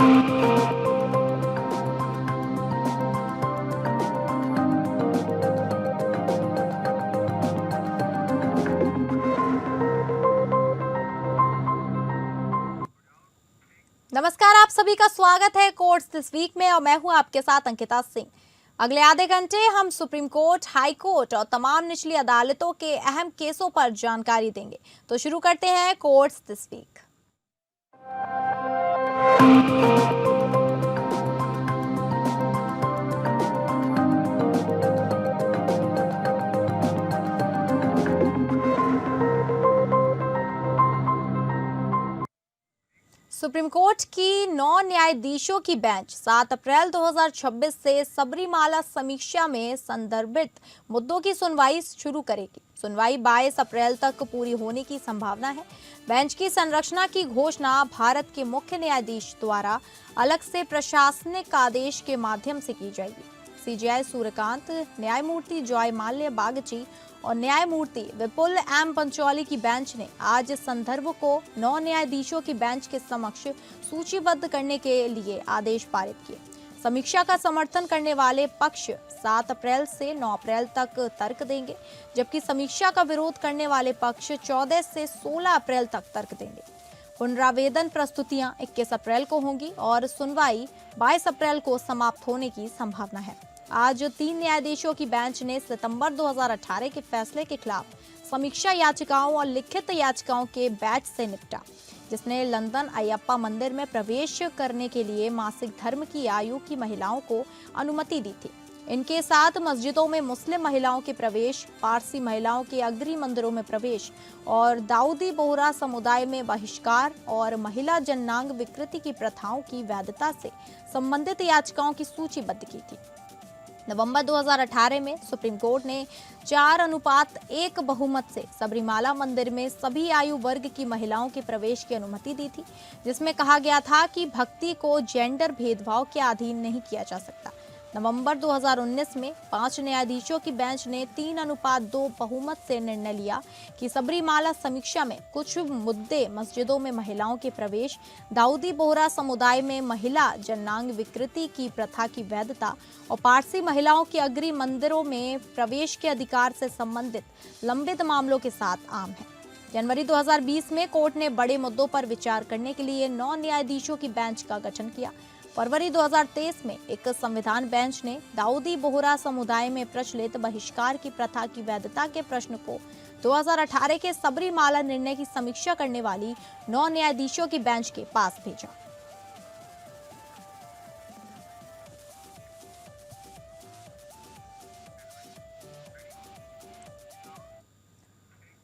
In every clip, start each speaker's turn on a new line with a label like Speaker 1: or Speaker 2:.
Speaker 1: नमस्कार, आप सभी का स्वागत है कोर्ट्स दिस वीक में और मैं हूं आपके साथ अंकिता सिंह। अगले आधे घंटे हम सुप्रीम कोर्ट, हाई कोर्ट और तमाम निचली अदालतों के अहम केसों पर जानकारी देंगे। तो शुरू करते हैं courts this week. Supreme court की 9 न्यायाधीशों की बेंच 7 अप्रैल 2026 से सबरीमाला समीक्षा में संदर्भित मुद्दों की सुनवाई शुरू करेगी। सुनवाई 22 अप्रैल तक पूरी होने की संभावना है। बेंच की संरचना की घोषणा भारत के मुख्य न्यायाधीश द्वारा अलग से प्रशासनिक आदेश के माध्यम से की जाएगी। सीजेआई सूर्यकांत, न्यायमूर्ति जॉय माल्या बागची और न्यायमूर्ति विपुल एम पंचौली की बेंच ने आज संदर्भ को 9 न्यायाधीशों की बेंच के समक्ष सूचीबद्ध करने के लिए आदेश पारित किए। समीक्षा का समर्थन करने वाले पक्ष 7 अप्रैल से 9 अप्रैल तक तर्क देंगे, जबकि समीक्षा का विरोध करने वाले पक्ष 14 से 16 अप्रैल तक तर्क देंगे। पुनरावेदन प्रस्तुतियां 21 अप्रैल को होंगी और सुनवाई 22 अप्रैल को समाप्त होने की संभावना है। आज 3 न्यायाधीशों की बेंच ने सितंबर 2018 के फैसले के खिलाफ समीक्षा याचिकाओं और लिखित याचिकाओं के बैच से निपटा, जिसने लंदन अयप्पा मंदिर में प्रवेश करने के लिए मासिक धर्म की आयु की महिलाओं को अनुमति दी थी। इनके साथ मस्जिदों में मुस्लिम महिलाओं के प्रवेश, पारसी महिलाओं के अग्रणी मंदिरों में प्रवेश और दाऊदी बोहरा समुदाय में बहिष्कार और महिला जननांग विकृति की प्रथाओं की वैधता से संबंधित याचिकाओं की सूचीबद्ध की थी। नवंबर 2018 में सुप्रीम कोर्ट ने 4:1 बहुमत से सबरीमाला मंदिर में सभी आयु वर्ग की महिलाओं के प्रवेश की अनुमति दी थी, जिसमें कहा गया था कि भक्ति को जेंडर भेदभाव के अधीन नहीं किया जा सकता। नवंबर 2019 में 5 न्यायाधीशों की बेंच ने 3:2 बहुमत से निर्णय लिया कि सबरीमाला समीक्षा में कुछ मुद्दे मस्जिदों में महिलाओं के प्रवेश, दाऊदी बोहरा समुदाय में महिला जननांग विकृति की प्रथा की वैधता और पारसी महिलाओं के अग्रणी मंदिरों में प्रवेश के अधिकार से संबंधित लंबित मामलों के साथ आम है। जनवरी 2020 में कोर्ट ने बड़े मुद्दों पर विचार करने के लिए 9 न्यायाधीशों की बेंच का गठन किया। फरवरी 2023 में एक संविधान बेंच ने दाऊदी बोहरा समुदाय में प्रचलित बहिष्कार की प्रथा की वैधता के प्रश्न को 2018 के सबरीमाला निर्णय की समीक्षा करने वाली 9 न्यायाधीशों की बेंच के पास भेजा।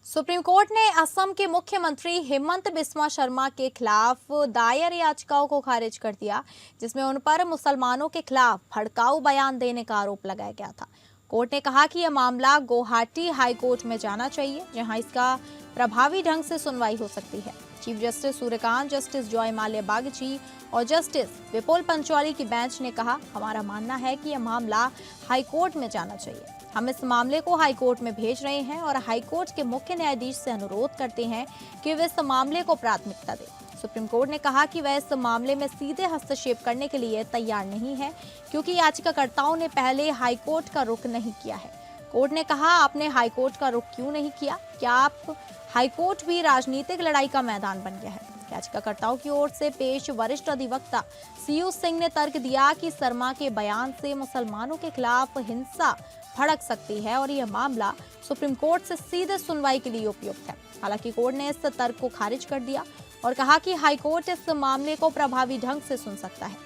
Speaker 1: सुप्रीम कोर्ट ने असम के मुख्यमंत्री हेमंत बिस्वा शर्मा के खिलाफ दायर याचिकाओं को खारिज कर दिया, जिसमें उन पर मुसलमानों के खिलाफ भड़काऊ बयान देने का आरोप लगाया गया था। कोर्ट ने कहा कि यह मामला गुवाहाटी हाई कोर्ट में जाना चाहिए, जहां इसका प्रभावी ढंग से सुनवाई हो सकती है। Chief justice Suryakant, justice Joy Mallya Bagchi और जस्टिस विपुल पंचौली की बेंच ने कहा, हमारा मानना है कि यह मामला हाई कोर्ट में जाना चाहिए। हम इस मामले को हाई कोर्ट में भेज रहे हैं और हाई कोर्ट के मुख्य न्यायाधीश से अनुरोध करते हैं कि वे इस मामले को प्राथमिकता दें। सुप्रीम कोर्ट ने कहा कि वह इस मामले में सीधे हस्तक्षेप करने के लिए तैयार नहीं है, क्योंकि याचिकाकर्ताओं ने पहले हाई कोर्ट का रुख नहीं किया है। कोर्ट ने कहा, आपने हाई कोर्ट का रुख क्यों नहीं किया? क्या आप हाई कोर्ट भी राजनीतिक लड़ाई का मैदान बन गया है? याचिकाकर्ताओं की ओर से पेश वरिष्ठ अधिवक्ता सीयू सिंह ने तर्क दिया कि शर्मा के बयान से मुसलमानों के खिलाफ हिंसा भड़क सकती है और यह मामला सुप्रीम कोर्ट से सीधे सुनवाई के लिए उपयुक्त है। हालांकि कोर्ट ने इस तर्क को खारिज कर दिया और कहा कि हाई कोर्ट इस मामले को प्रभावी ढंग से सुन सकता है।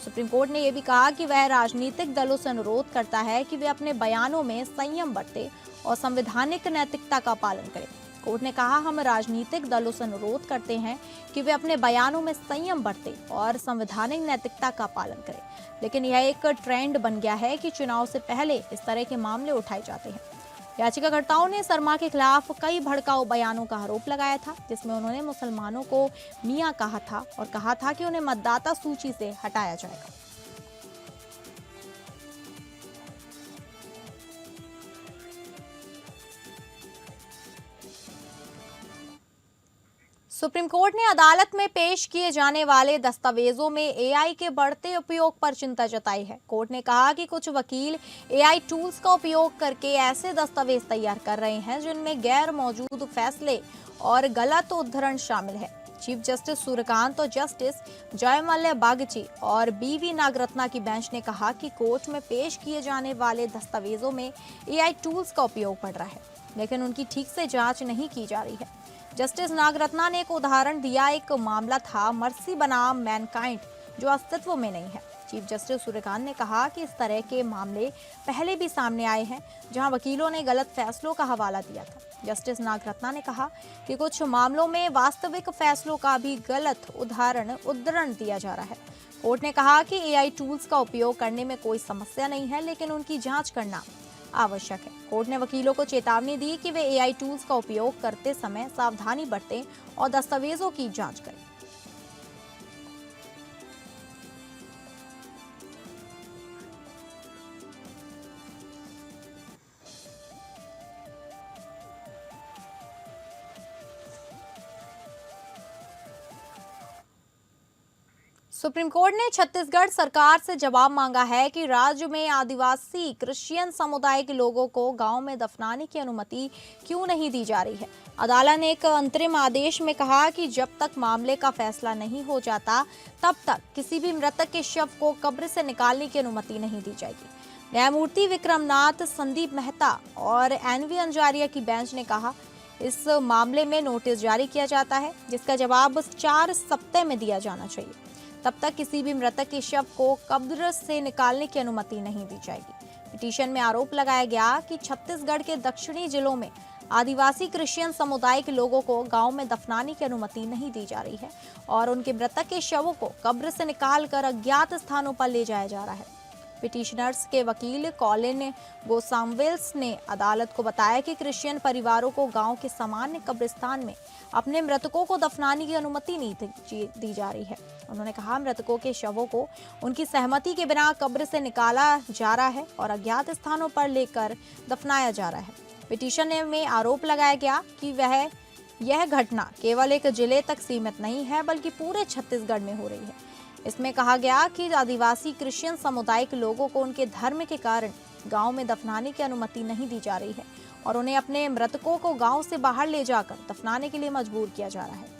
Speaker 1: सुप्रीम कोर्ट ने यह भी कहा कि वह राजनीतिक दलों से अनुरोध करता है कि वे अपने बयानों में संयम बरतें और संवैधानिक नैतिकता का पालन करें। कोर्ट ने कहा, हम राजनीतिक दलों से अनुरोध करते हैं कि वे अपने बयानों में संयम बरतें और संवैधानिक नैतिकता का पालन करें। लेकिन यह एक ट्रेंड बन गया है कि चुनाव से पहले इस तरह के मामले उठाए जाते हैं। याचिकाकर्ताओं ने शर्मा के खिलाफ कई भड़काऊ बयानों का आरोप लगाया था, जिसमें उन्होंने मुसलमानों को मियां कहा था और कहा था कि उन्हें मतदाता सूची से हटाया जाएगा। सुप्रीम कोर्ट ने अदालत में पेश किए जाने वाले दस्तावेजों में एआई के बढ़ते उपयोग पर चिंता जताई है। कोर्ट ने कहा कि कुछ वकील एआई टूल्स का उपयोग करके ऐसे दस्तावेज तैयार कर रहे हैं जिनमें गैर मौजूद फैसले और गलत उद्धरण शामिल है। चीफ जस्टिस सूर्यकांत और जस्टिस जयमल्ल्या बागची और बीवी नागरत्ना की बेंच ने कहा कि कोर्ट में पेश किए जाने वाले दस्तावेजों में एआई टूल्स का उपयोग बढ़ रहा है, लेकिन उनकी ठीक से जांच नहीं की जा रही है। जस्टिस नागरत्ना ने एक उदाहरण दिया। एक मामला था मर्सी बनाम मैनकाइंड, जो अस्तित्व में नहीं है। चीफ जस्टिस सूर्यकांत ने कहा कि इस तरह के मामले पहले भी सामने आए हैं, जहां वकीलों ने गलत फैसलों का हवाला दिया था। जस्टिस नागरत्ना ने कहा कि कुछ मामलों में वास्तविक फैसलों का भी गलत उद्धरण दिया जा रहा है। कोर्ट ने कहा कि एआई टूल्स का उपयोग करने में कोई समस्या नहीं है, लेकिन उनकी जांच करना आवश्यक है। कोर्ट ने वकीलों को चेतावनी दी कि वे एआई टूल्स का उपयोग करते समय सावधानी बरतें और दस्तावेजों की जांच करें। सुप्रीम कोर्ट ने छत्तीसगढ़ सरकार से जवाब मांगा है कि राज्य में आदिवासी क्रिश्चियन समुदाय के लोगों को गांव में दफनाने की अनुमति क्यों नहीं दी जा रही है। अदालत ने एक अंतरिम आदेश में कहा कि जब तक मामले का फैसला नहीं हो जाता, तब तक किसी भी मृतक के शव को कब्र से निकालने की अनुमति नहीं दी जाएगी। न्यायमूर्ति विक्रमनाथ, संदीप मेहता और एनवी अंजारिया की बेंच ने कहा, इस मामले में नोटिस जारी किया जाता है, जिसका जवाब 4 सप्ताह में दिया जाना चाहिए। तब तक किसी भी मृतक के शव को कब्र से निकालने की अनुमति नहीं दी जाएगी। पिटीशन में आरोप लगाया गया कि छत्तीसगढ़ के दक्षिणी जिलों में आदिवासी क्रिश्चियन समुदाय के लोगों को गांव में दफनाने की अनुमति नहीं दी जा रही है और उनके मृतक के शवों को कब्र से निकालकर अज्ञात स्थानों पर ले जाया जा रहा है। पिटीशनर्स के वकील कॉलिन गोसाम्वेल्स ने अदालत को बताया कि क्रिश्चियन परिवारों को गांव के सामान्य कब्रिस्तान में अपने मृतकों को दफनाने की अनुमति नहीं दी जा रही है। उन्होंने कहा, मृतकों के शवों को उनकी सहमति के बिना कब्र से निकाला जा रहा है और अज्ञात स्थानों पर लेकर दफनाया जा रहा है। पिटीशन में आरोप लगाया गया कि यह घटना केवल एक जिले तक सीमित नहीं है, बल्कि पूरे छत्तीसगढ़ में हो रही है। इसमें कहा गया कि आदिवासी क्रिश्चियन समुदाय के लोगों को उनके धर्म के कारण गांव में दफनाने की अनुमति नहीं दी जा रही है और उन्हें अपने मृतकों को गांव से बाहर ले जाकर दफनाने के लिए मजबूर किया जा रहा है।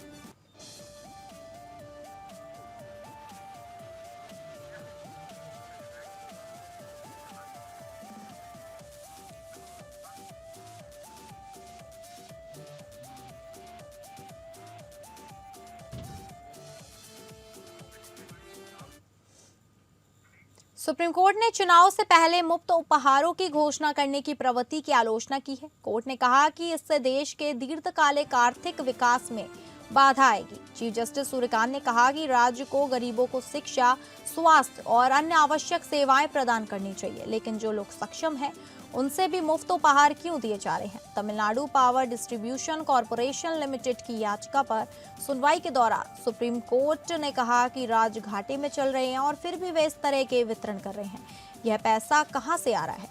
Speaker 1: सुप्रीम कोर्ट ने चुनाव से पहले मुफ्त उपहारों की घोषणा करने की प्रवृत्ति की आलोचना की है। कोर्ट ने कहा कि इससे देश के दीर्घकालिक आर्थिक विकास में बाधा आएगी। चीफ जस्टिस सूर्यकांत ने कहा कि राज्य को गरीबों को शिक्षा, स्वास्थ्य और अन्य आवश्यक सेवाएं प्रदान करनी चाहिए, लेकिन जो लोग सक्षम हैं उनसे भी मुफ्त उपहार क्यों दिए जा रहे हैं। Tamil Nadu power distribution corporation limited की याचिका पर सुनवाई के दौरान सुप्रीम कोर्ट ने कहा कि राज्य घाटे में चल रहे हैं और फिर भी वे इस तरह के वितरण कर रहे हैं। यह पैसा कहां से आ रहा है?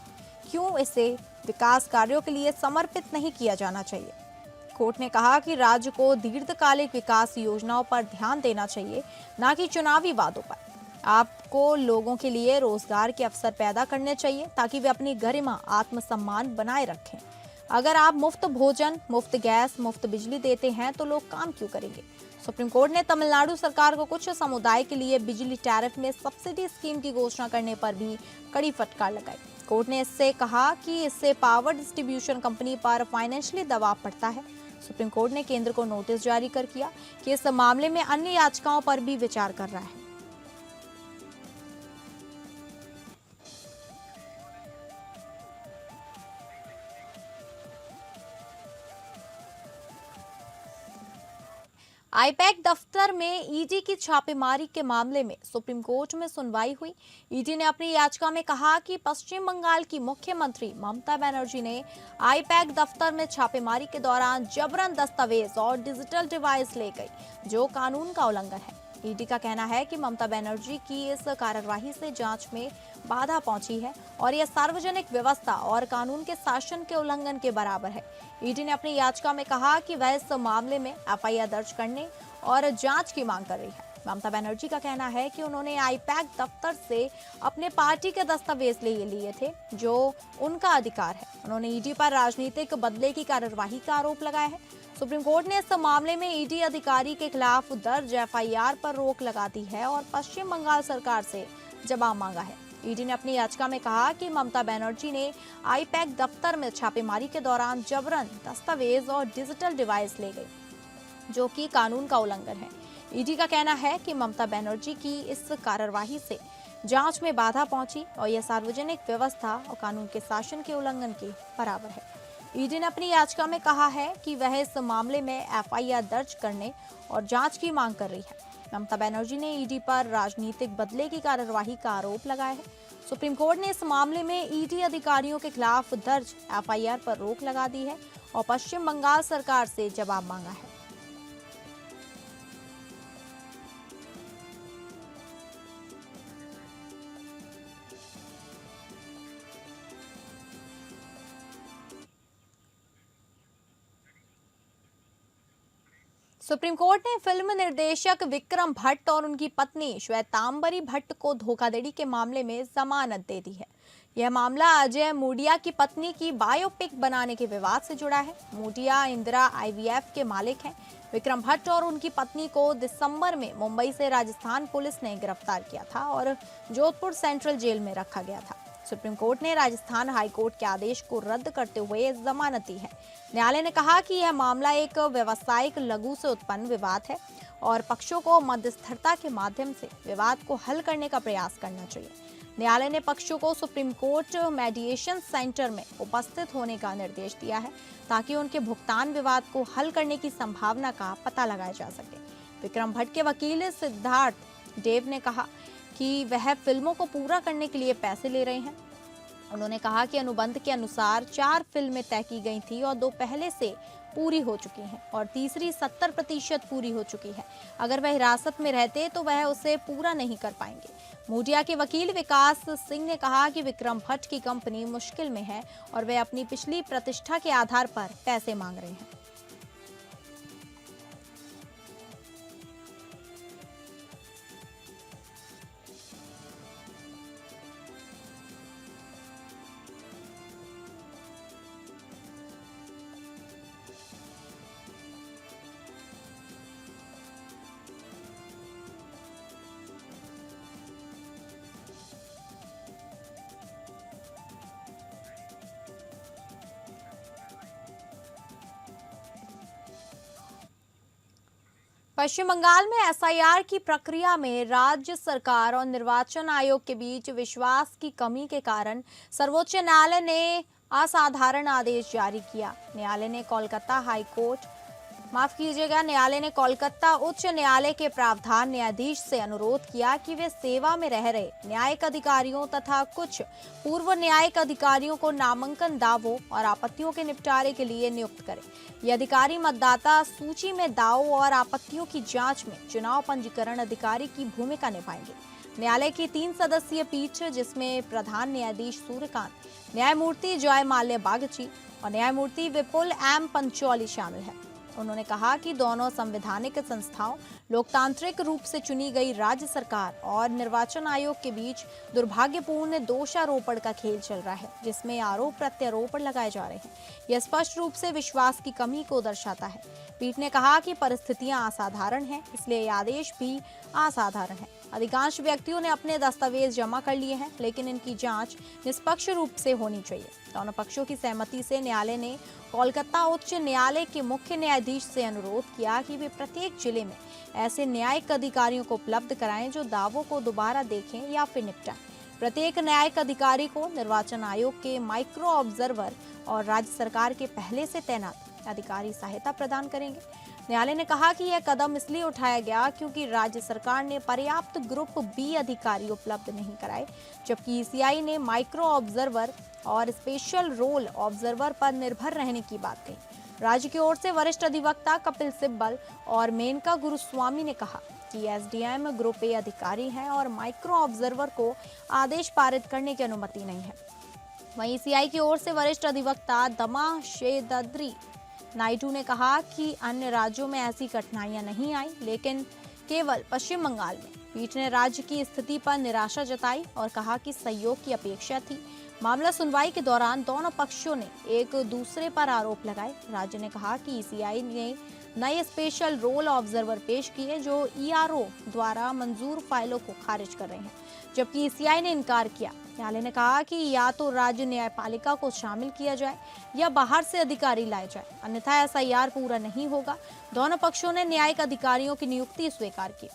Speaker 1: क्यों इसे विकास कार्यों के लिए समर्पित नहीं किया जाना चाहिए? कोर्ट ने कहा कि राज्य को दीर्घकालिक विकास योजनाओं पर ध्यान देना चाहिए, न कि चुनावी वादों पर। आपको लोगों के लिए रोजगार के अवसर पैदा करने चाहिए ताकि वे अपनी गरिमा, आत्मसम्मान बनाए रखें। अगर आप मुफ्त भोजन, मुफ्त गैस, मुफ्त बिजली देते हैं तो लोग काम क्यों करेंगे? सुप्रीम कोर्ट ने तमिलनाडु सरकार को कुछ समुदाय के लिए बिजली टैरिफ में सब्सिडी स्कीम की घोषणा करने पर भी कड़ी फटकार लगाई। कोर्ट ने इससे कहा कि इससे पावर डिस्ट्रीब्यूशन कंपनी पर फाइनेंशियली दबाव पड़ता है। सुप्रीम कोर्ट ने केंद्र को नोटिस जारी कर किया कि इस मामले में अन्य याचिकाओं पर भी विचार कर रहा है। आईपैक दफ्तर में ईडी की छापेमारी के मामले में सुप्रीम कोर्ट में सुनवाई हुई। ईडी ने अपनी याचिका में कहा कि पश्चिम बंगाल की मुख्यमंत्री ममता बनर्जी ने आईपैक दफ्तर में छापेमारी के दौरान जबरन दस्तावेज और डिजिटल डिवाइस ले गई, जो कानून का उल्लंघन है। ईडी का कहना है कि ममता बनर्जी की इस कार्यवाही से जांच में बाधा पहुंची है और यह सार्वजनिक व्यवस्था और कानून के शासन के उल्लंघन के बराबर है। ईडी ने अपनी याचिका में कहा कि वह इस मामले में एफआईआर दर्ज करने और जांच की मांग कर रही है। ममता बनर्जी का कहना है कि उन्होंने आईपैक दफ्तर से अपने पार्टी के दस्तावेज लिए थे, जो उनका अधिकार है। उन्होंने ईडी पर राजनीतिक बदले की कार्यवाही का आरोप लगाया है। सुप्रीम कोर्ट ने इस मामले में ईडी अधिकारी के खिलाफ दर्ज एफआईआर पर रोक लगा दी है और पश्चिम बंगाल सरकार से जवाब मांगा है। ईडी ने अपनी याचिका में कहा कि ममता बनर्जी ने आईपैक दफ्तर में छापेमारी के दौरान जबरन दस्तावेज और डिजिटल डिवाइस ले गई, जो कि कानून का उल्लंघन है। ईडी का कहना है कि ममता बनर्जी की इस कार्यवाही से जांच में बाधा पहुंची और यह सार्वजनिक व्यवस्था और कानून के शासन के उल्लंघन के बराबर है। ईडी ने अपनी याचिका में कहा है कि वह इस मामले में एफआईआर दर्ज करने और जांच की मांग कर रही है। ममता बनर्जी ने ईडी पर राजनीतिक बदले की कार्यवाही का आरोप लगाया है। सुप्रीम कोर्ट ने इस मामले में ईडी अधिकारियों के खिलाफ दर्ज एफआईआर पर रोक लगा दी है और पश्चिम बंगाल सरकार से जवाब मांगा है। सुप्रीम कोर्ट ने फिल्म निर्देशक विक्रम भट्ट और उनकी पत्नी श्वेतांबरी भट्ट को धोखाधड़ी के मामले में जमानत दे दी है। यह मामला अजय मूडिया की पत्नी की बायोपिक बनाने के विवाद से जुड़ा है। मूडिया इंदिरा आईवीएफ के मालिक हैं। विक्रम भट्ट और उनकी पत्नी को दिसंबर में मुंबई से राजस्थान पुलिस ने गिरफ्तार किया था और जोधपुर सेंट्रल जेल में रखा गया था। सुप्रीम कोर्ट ने राजस्थान हाई कोर्ट के आदेश को रद्द करते हुए जमानत दी है। न्यायालय ने कहा कि यह मामला एक व्यावसायिक लघु से उत्पन्न विवाद है और पक्षों को मध्यस्थता के माध्यम से विवाद को हल करने का प्रयास करना चाहिए। न्यायालय ने पक्षों को सुप्रीम कोर्ट मेडिएशन सेंटर में उपस्थित होने का निर्देश दिया है ताकि उनके भुगतान विवाद को हल करने की संभावना का पता लगाया जा सके। विक्रम भट्ट के वकील सिद्धार्थ देव ने कहा कि वह फिल्मों को पूरा करने के लिए पैसे ले रहे हैं। उन्होंने कहा कि अनुबंध के अनुसार 4 फिल्में तय की गई थी और 2 पहले से पूरी हो चुकी हैं और तीसरी 70% पूरी हो चुकी है। अगर वह हिरासत में रहते तो वह उसे पूरा नहीं कर पाएंगे। मूडिया के वकील विकास सिंह ने कहा कि विक्रम भट्ट की कंपनी मुश्किल में है और वे अपनी पिछली प्रतिष्ठा के आधार पर पैसे मांग रहे हैं। पश्चिम बंगाल में एसआईआर की प्रक्रिया में राज्य सरकार और निर्वाचन आयोग के बीच विश्वास की कमी के कारण सर्वोच्च न्यायालय ने असाधारण आदेश जारी किया। न्यायालय ने कोलकाता उच्च न्यायालय के प्रावधान न्यायाधीश से अनुरोध किया कि वे सेवा में रह रहे न्यायिक अधिकारियों तथा कुछ पूर्व न्यायिक अधिकारियों को नामांकन दावों और आपत्तियों के निपटारे के लिए नियुक्त करें। ये अधिकारी मतदाता सूची में दावों और आपत्तियों की जांच में चुनाव पंजीकरण अधिकारी की भूमिका निभाएंगे। न्यायालय की 3 सदस्यीय पीठ, जिसमें प्रधान न्यायाधीश सूर्यकांत, न्यायमूर्ति जय माल्या बागची और न्यायमूर्ति विपुल एम पंचौली शामिल है। उन्होंने कहा कि दोनों संवैधानिक संस्थाओं, लोकतांत्रिक रूप से चुनी गई राज्य सरकार और निर्वाचन आयोग के बीच दुर्भाग्यपूर्ण दोषारोपण का खेल चल रहा है, जिसमें आरोप प्रत्यारोपण लगाए जा रहे हैं। यह स्पष्ट रूप से विश्वास की कमी को दर्शाता है। पीठ ने कहा कि परिस्थितियां असाधारण हैं, इसलिए यह आदेश भी असाधारण है। अधिकांश व्यक्तियों ने अपने दस्तावेज जमा कर लिए हैं, लेकिन इनकी जांच निष्पक्ष रूप से होनी चाहिए। दोनों पक्षों की सहमति से न्यायालय ने कोलकाता उच्च न्यायालय के मुख्य न्यायाधीश से अनुरोध किया कि वे प्रत्येक जिले में ऐसे न्यायिक अधिकारियों को उपलब्ध कराएं जो दावों को दोबारा देखें या फिर निपटाएं। प्रत्येक न्यायिक अधिकारी को निर्वाचन आयोग के माइक्रो ऑब्जर्वर और राज्य सरकार के पहले से तैनात अधिकारी सहायता प्रदान करेंगे। न्यायालय ने कहा कि यह कदम इसलिए उठाया गया क्योंकि राज्य सरकार ने पर्याप्त ग्रुप बी अधिकारी उपलब्ध नहीं कराए, जबकि ईसीआई ने माइक्रो ऑब्जर्वर और स्पेशल रोल ऑब्जर्वर पर निर्भर रहने की बात कही। राज्य की ओर से वरिष्ठ अधिवक्ता कपिल सिब्बल और मेनका गुरुस्वामी ने कहा कि एसडीएम ग्रुप ए अधिकारी हैं और माइक्रो ऑब्जर्वर को आदेश पारित करने की अनुमति नहीं है। वहीं ईसीआई की ओर से वरिष्ठ अधिवक्ता दमा शेदद्री नायडू ने कहा कि अन्य राज्यों में ऐसी कठिनाइयां नहीं आई, लेकिन केवल पश्चिम बंगाल में। पीठ ने राज्य की स्थिति पर निराशा जताई और कहा कि सहयोग की अपेक्षा थी। मामला सुनवाई के दौरान दोनों पक्षों ने एक दूसरे पर आरोप लगाए। राज्य ने कहा कि ईसीआई ने नए स्पेशल रोल ऑब्जर्वर पेश किए जो ईआरओ द्वारा मंजूर फाइलों को खारिज कर रहे हैं, जबकि ईसीआई ने इनकार किया। न्यायालय ने कहा कि या तो राज्य न्यायपालिका को शामिल किया जाए या बाहर से अधिकारी लाए जाए, अन्यथा एसआईआर पूरा नहीं होगा। दोनों पक्षों ने न्यायिक अधिकारियों की नियुक्ति स्वीकार की।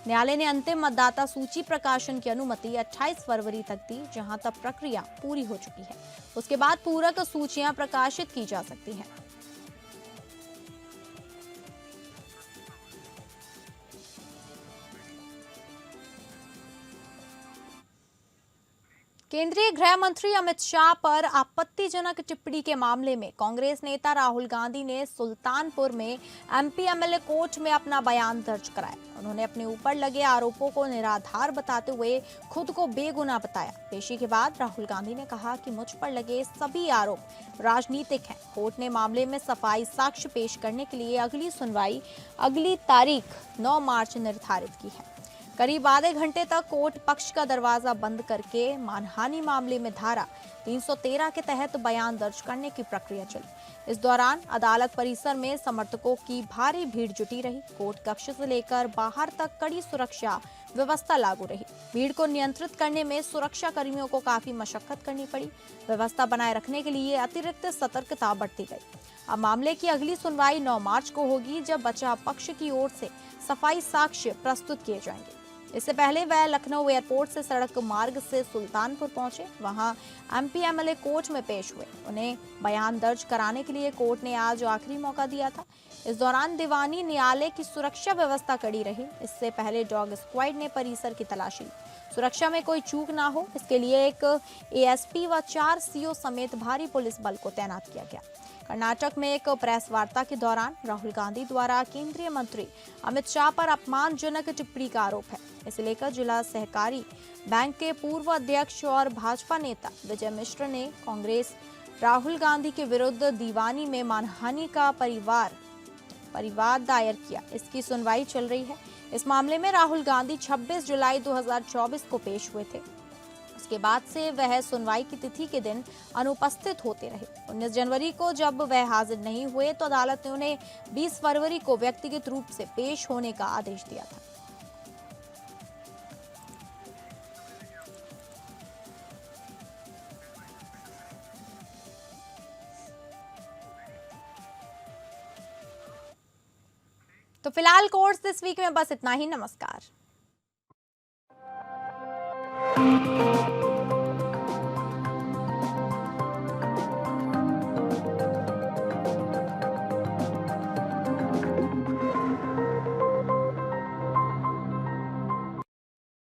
Speaker 1: न्यायालय ने अंतिम मतदाता सूची प्रकाशन की अनुमति 28 फरवरी तक दी, जहां तक प्रक्रिया पूरी हो चुकी है। उसके बाद पूरक सूचियां प्रकाशित की जा सकती हैं। केंद्रीय गृह मंत्री अमित शाह पर आपत्तिजनक टिप्पणी के मामले में कांग्रेस नेता राहुल गांधी ने सुल्तानपुर में एमपी एमएलए कोर्ट में अपना बयान दर्ज कराया। उन्होंने अपने ऊपर लगे आरोपों को निराधार बताते हुए खुद को बेगुनाह बताया। पेशी के बाद राहुल गांधी ने कहा कि मुझ पर लगे सभी आरोप राजनीतिक हैं। कोर्ट ने मामले में सफाई साक्ष्य पेश करने के लिए अगली सुनवाई अगली तारीख 9 मार्च निर्धारित की है। करीब आधे घंटे तक कोर्ट पक्ष का दरवाजा बंद करके मानहानि मामले में धारा 313 के तहत बयान दर्ज करने की प्रक्रिया चली। इस दौरान अदालत परिसर में समर्थकों की भारी भीड़ जुटी रही। कोर्ट कक्ष से लेकर बाहर तक कड़ी सुरक्षा व्यवस्था लागू रही। भीड़ को नियंत्रित करने में सुरक्षा कर्मियों को काफी मशक्कत करनी पड़ी। व्यवस्था बनाए रखने के लिए अतिरिक्त सतर्कता बरती गई। अब मामले की अगली सुनवाई 9 मार्च को होगी, जब बचाव पक्ष की ओर से सफाई साक्ष्य प्रस्तुत किए जाएंगे। इससे पहले वह लखनऊ एयरपोर्ट से सड़क मार्ग से सुल्तानपुर पहुंचे। वहां एमपी एमएलए कोर्ट में पेश हुए। उन्हें बयान दर्ज कराने के लिए कोर्ट ने आज आखिरी मौका दिया था। इस दौरान दीवानी न्यायालय की सुरक्षा व्यवस्था कड़ी रही। इससे पहले डॉग स्क्वाड ने परिसर की तलाशी ली। सुरक्षा में कोई चूक ना हो, इसके लिए एक एएसपी व 4 सीओ समेत भारी पुलिस बल को तैनात किया गया। कर्नाटक में एक प्रेस वार्ता के दौरान राहुल गांधी द्वारा केंद्रीय मंत्री अमित शाह पर अपमानजनक टिप्पणी का आरोप है। इसे लेकर जिला सहकारी बैंक के पूर्व अध्यक्ष और भाजपा नेता विजय मिश्र ने कांग्रेस राहुल गांधी के विरुद्ध दीवानी में मानहानि का परिवाद दायर किया। इसकी सुनवाई चल रही है। इस मामले में राहुल गांधी 26 जुलाई 2024 को पेश हुए थे। उसके बाद से वह सुनवाई की तिथि के दिन अनुपस्थित होते रहे। 19 जनवरी को जब वह हाजिर नहीं हुए तो अदालत ने उन्हें 20 फरवरी को व्यक्तिगत रूप से पेश होने का आदेश दिया था। तो फिलहाल कोर्स दिस वीक में बस इतना ही। नमस्कार।